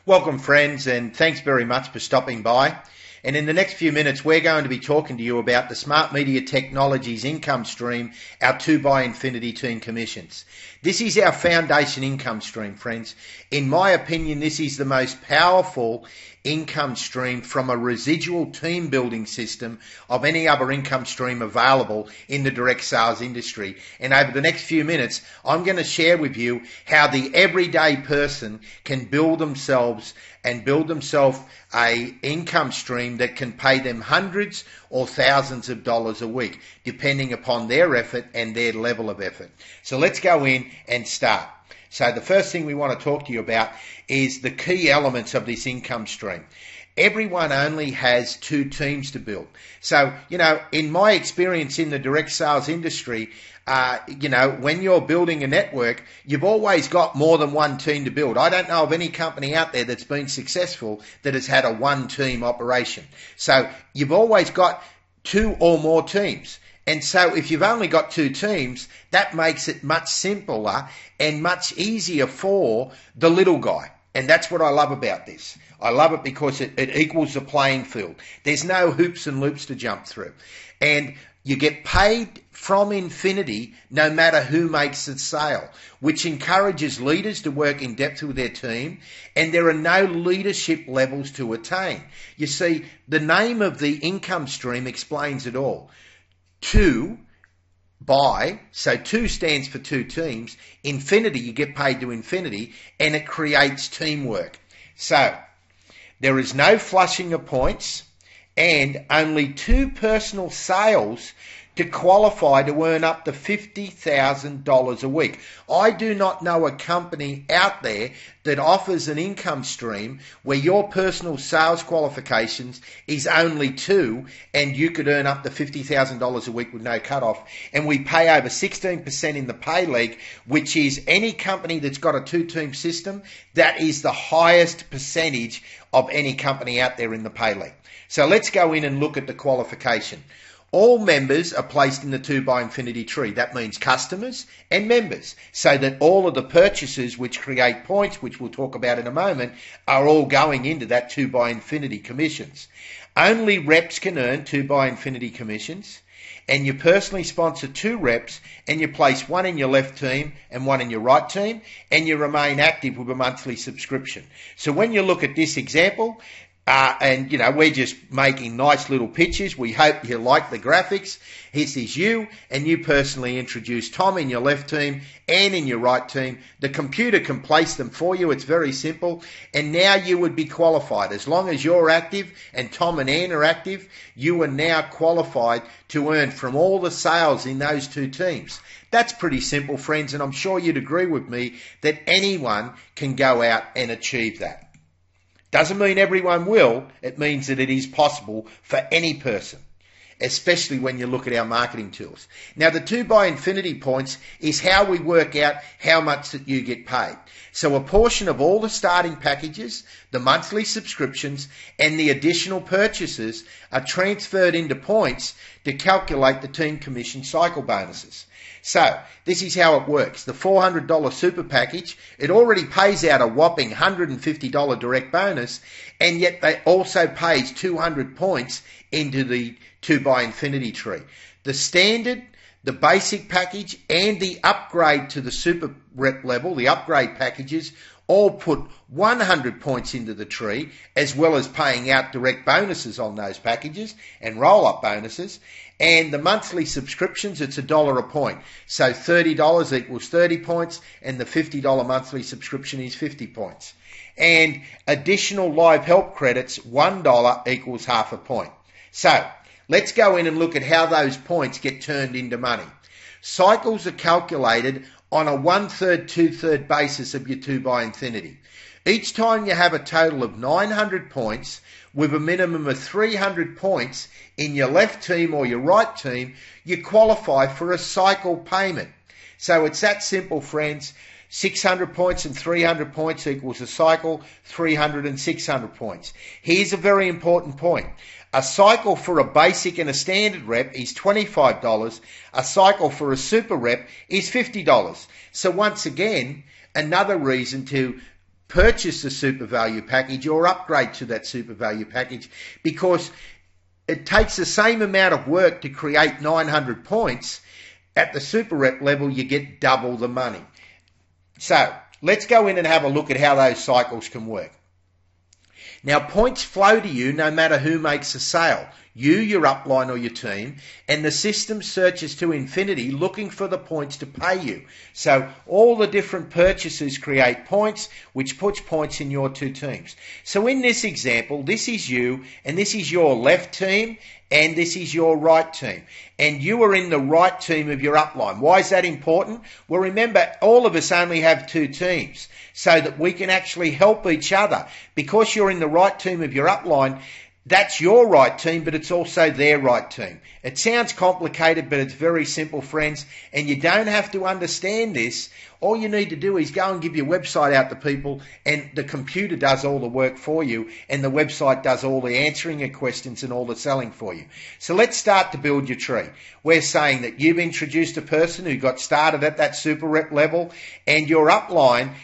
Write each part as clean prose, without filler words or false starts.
Welcome friends, and thanks very much for stopping by. And in the next few minutes we're going to be talking to you about the Smart Media Technologies income stream, our 2x Infinity commissions. This is our foundation income stream, friends. In my opinion, this is the most powerful income stream from a residual team building system of any other income stream available in the direct sales industry. And over the next few minutes, I'm going to share with you how the everyday person can build themselves a income stream that can pay them hundreds or thousands of dollars a week, depending upon their effort and their level of effort. So let's go in and start. So the first thing we want to talk to you about is the key elements of this income stream. Everyone only has two teams to build. So, in my experience in the direct sales industry, when you're building a network, you've always got more than one team to build. I don't know of any company out there that's been successful that has had a one-team operation. So you've always got two or more teams. And so if you've only got two teams, that makes it much simpler and much easier for the little guy. And that's what I love about this. I love it because it equals the playing field. There's no hoops and loops to jump through. And you get paid from infinity no matter who makes the sale, which encourages leaders to work in depth with their team, and there are no leadership levels to attain. You see, the name of the income stream explains it all. So 2 stands for two teams. Infinity, you get paid to infinity, and it creates teamwork. So there is no flushing of points and only 2 personal sales to qualify to earn up to $50,000 a week. I do not know a company out there that offers an income stream where your personal sales qualifications is only 2 and you could earn up to $50,000 a week with no cutoff. And we pay over 16% in the pay league, which is any company that's got a 2-team system, that is the highest percentage of any company out there in the pay league. So let's go in and look at the qualification. All members are placed in the 2x tree. That means customers and members, so that all of the purchases which create points, which we'll talk about in a moment, are all going into that 2x commissions. Only reps can earn 2x commissions, and you personally sponsor 2 reps, and you place 1 in your left team and 1 in your right team, and you remain active with a monthly subscription. So when you look at this example, we're just making nice little pictures. We hope you like the graphics. This is you, and you personally introduce Tom in your left team and in your right team. The computer can place them for you. It's very simple. And now you would be qualified. As long as you're active and Tom and Ann are active, you are now qualified to earn from all the sales in those 2 teams. That's pretty simple, friends, and I'm sure you'd agree with me that anyone can go out and achieve that. Doesn't mean everyone will. It means that it is possible for any person, especially when you look at our marketing tools. Now, the 2x points is how we work out how much that you get paid. So a portion of all the starting packages, the monthly subscriptions, and the additional purchases are transferred into points to calculate the team commission cycle bonuses. So this is how it works. The $400 super package, it already pays out a whopping $150 direct bonus, and yet they also pays 200 points into the 2x tree. The standard, the basic package, and the upgrade to the super rep level, the upgrade packages, all put 100 points into the tree, as well as paying out direct bonuses on those packages and roll-up bonuses. And the monthly subscriptions, it's $1 a point. So $30 equals 30 points, and the $50 monthly subscription is 50 points. And additional live help credits, $1 equals half a point. So let's go in and look at how those points get turned into money. Cycles are calculated on a 1/3, 2/3 basis of your 2x. Each time you have a total of 900 points with a minimum of 300 points in your left team or your right team, you qualify for a cycle payment. So it's that simple, friends. 600 points and 300 points equals a cycle, 300 and 600 points. Here's a very important point. A cycle for a basic and a standard rep is $25. A cycle for a super rep is $50. So once again, another reason to purchase the super value package or upgrade to that super value package, because it takes the same amount of work to create 900 points. At the super rep level, you get double the money. So let's go in and have a look at how those cycles can work. Now, points flow to you no matter who makes a sale, you, your upline or your team, and the system searches to infinity looking for the points to pay you. So all the different purchases create points, which puts points in your two teams. So in this example, this is you, and this is your left team, and this is your right team. And you are in the right team of your upline. Why is that important? Well, remember, all of us only have two teams, so that we can actually help each other. Because you're in the right team of your upline, that's your right team, but it's also their right team. It sounds complicated, but it's very simple, friends, and you don't have to understand this. All you need to do is go and give your website out to people, and the computer does all the work for you, and the website does all the answering of questions and all the selling for you. So let's start to build your tree. We're saying that you've introduced a person who got started at that super rep level, and your upline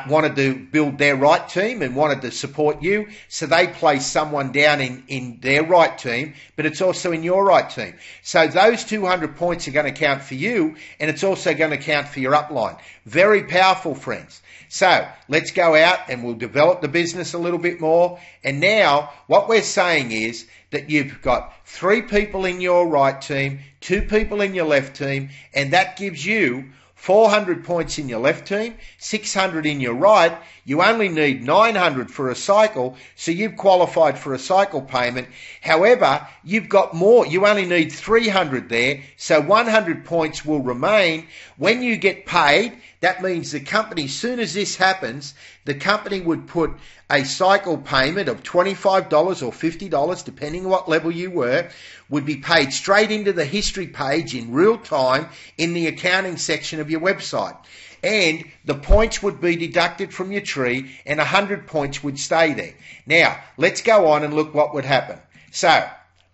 wanted to build their right team and wanted to support you, so they place someone down in their right team, but it's also in your right team. So those 200 points are going to count for you, and it's also going to count for your upline. Very powerful, friends. So let's go out and we'll develop the business a little bit more. And now what we're saying is that you've got 3 people in your right team, 2 people in your left team, and that gives you 400 points in your left team, 600 in your right. You only need 900 for a cycle, so you've qualified for a cycle payment. However, you've got more. You only need 300 there, so 100 points will remain. When you get paid, that means the company, as soon as this happens, the company would put a cycle payment of $25 or $50, depending on what level you were, would be paid straight into the history page in real time in the accounting section of your website. And the points would be deducted from your tree, and 100 points would stay there. Now, let's go on and look what would happen. So,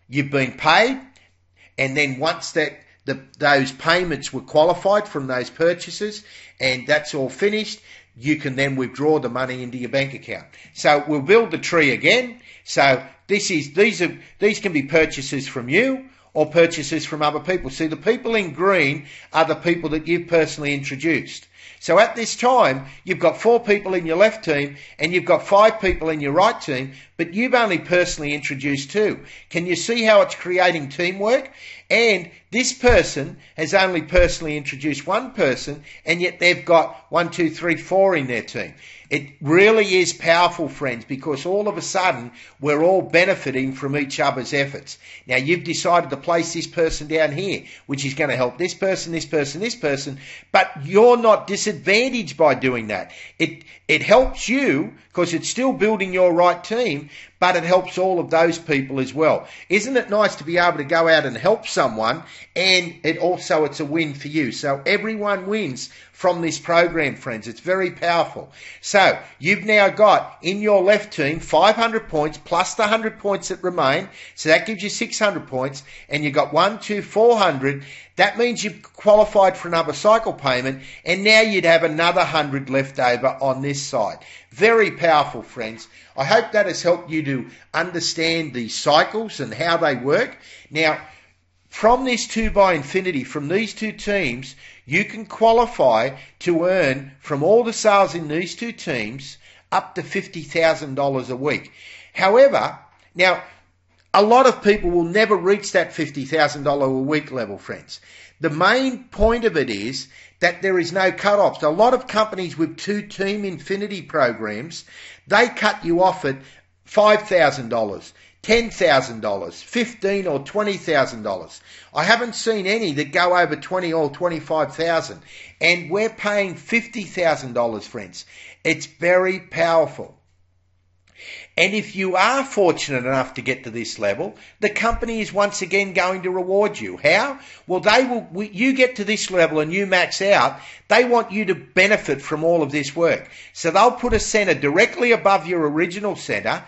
you've been paid, and then once those payments were qualified from those purchases, and that's all finished, you can then withdraw the money into your bank account. So we'll build the tree again. So these can be purchases from you or purchases from other people. See, the people in green are the people that you've personally introduced. So at this time, you've got 4 people in your left team and you've got 5 people in your right team, but you've only personally introduced 2. Can you see how it's creating teamwork? And this person has only personally introduced 1 person, and yet they've got 1, 2, 3, 4 in their team. It really is powerful, friends, because all of a sudden we're all benefiting from each other's efforts. Now, you've decided to place this person down here, which is going to help this person, this person, this person, but you're not disadvantaged by doing that. It helps you because it's still building your right team, but it helps all of those people as well. Isn't it nice to be able to go out and help someone, and it's a win for you? So everyone wins from this program, friends. It's very powerful. So you've now got in your left team 500 points plus the 100 points that remain. So that gives you 600 points, and you've got 1, 2, 400. That means you've qualified for another cycle payment, and now you'd have another 100 left over on this side. Very powerful, friends. I hope that has helped you to understand the cycles and how they work. Now, from this 2 by infinity, from these 2 teams, you can qualify to earn from all the sales in these 2 teams up to $50,000 a week. However, now, a lot of people will never reach that $50,000 a week level, friends. The main point of it is that there is no cut-offs. A lot of companies with 2 team infinity programs, they cut you off at $5,000, $10,000, $15,000 or $20,000. I haven't seen any that go over $20,000 or $25,000, and we're paying $50,000, friends. It's very powerful. And if you are fortunate enough to get to this level, the company is once again going to reward you. How? Well, you get to this level and you max out, they want you to benefit from all of this work. So they'll put a center directly above your original center,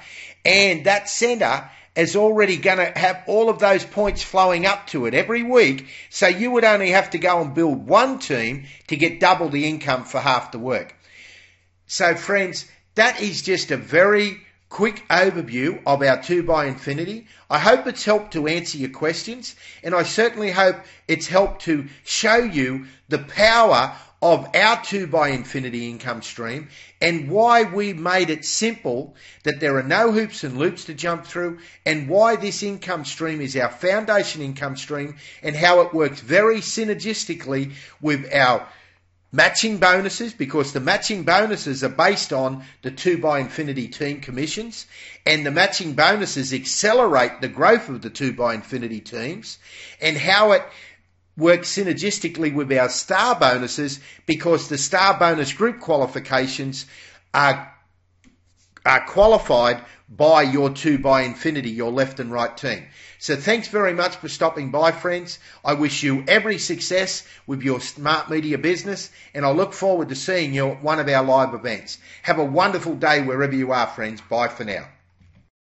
and that center is already going to have all of those points flowing up to it every week. So you would only have to go and build 1 team to get double the income for half the work. So friends, that is just a very quick overview of our 2 by infinity. I hope it's helped to answer your questions, and I certainly hope it's helped to show you the power of our 2 by infinity income stream and why we made it simple, that there are no hoops and loops to jump through, and why this income stream is our foundation income stream and how it works very synergistically with our matching bonuses, because the matching bonuses are based on the 2 by infinity team commissions, and the matching bonuses accelerate the growth of the 2 by infinity teams, and how it works synergistically with our star bonuses, because the star bonus group qualifications are qualified by your 2 by infinity, your left and right team. So thanks very much for stopping by, friends. I wish you every success with your smart media business, and I look forward to seeing you at one of our live events. Have a wonderful day wherever you are, friends. Bye for now.